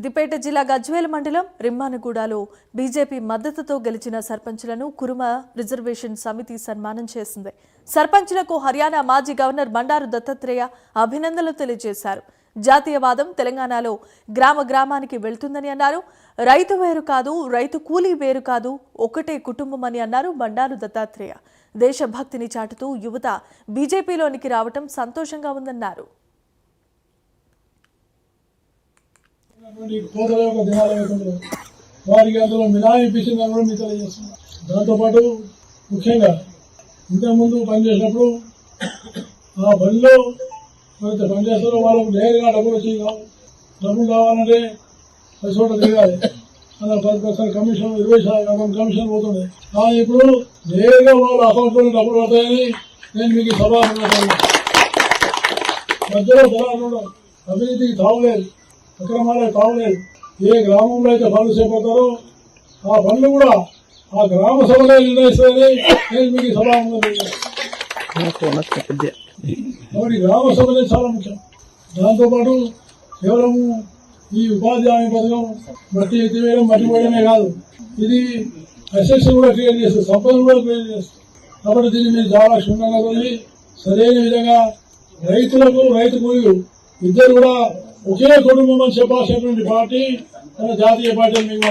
సిద్దిపేట జిల్లా గజ్వేల్ మండలం రిమ్మానగూడలో బీజేపీ మద్దతుతో గెలిచిన సర్పంచులను కురుమ రిజర్వేషన్ సమితి సన్మానం చేసింది. సర్పంచులకు హర్యానా మాజీ గవర్నర్ బండారు దత్తాత్రేయ అభినందనలు తెలియజేశారు. జాతీయవాదం తెలంగాణలో గ్రామానికి వెళ్తుందని అన్నారు. రైతు వేరు కాదు, రైతు కూలీ వేరు కాదు, ఒకటే కుటుంబం అని అన్నారు బండారు దత్తాత్రేయ. దేశభక్తిని చాటుతూ యువత బీజేపీలోనికి రావటం సంతోషంగా ఉందన్నారు. వారికి అందులో మినహాయింపించిందని కూడా మీకు తెలియజేస్తున్నాం. దాంతోపాటు ముఖ్యంగా ఇంతకుముందు పనిచేసినప్పుడు ఆ పనిలో ఎవరైతే పనిచేస్తారో వాళ్ళకు నేరుగా డబ్బులు కావాలంటే 10 చోట్ల తిరగాలి. అలా 10% కమిషన్ 20% కమిషన్ పోతుంది. కానీ ఇప్పుడు నేరుగా వాళ్ళ అకౌంట్లో డబ్బులు పడతాయని నేను మీకు సభ మధ్యలో జనాలు అవినీతికి తావులేదు, అక్రమాలకు తావులేదు. ఏ గ్రామంలో అయితే పనులు చేపడతారో ఆ పనులు కూడా ఆ గ్రామ సభలో నిర్ణయిస్తారని నేను మీకు సభ కాబట్టి గ్రామ సభలే చాలా ముఖ్యం. దాంతోపాటు కేవలం ఈ ఉపాధి హామీ పథకం మట్టి ఎత్తివేయడం, మట్టి పోయడమే కాదు, ఇది అసెట్స్ కూడా క్రియేట్ చేస్తుంది, సంపదను కూడా క్రియేట్ చేస్తుంది. కాబట్టి దీన్ని మీరు చాలా క్షుణ్ణంగా వెళ్ళి సరైన విధంగా రైతులకు రైతు కూలీలు ఇద్దరు కూడా ఒకే కుటుంబం అని చెప్పాల్సినటువంటి పార్టీ మన జాతీయ పార్టీ మీకు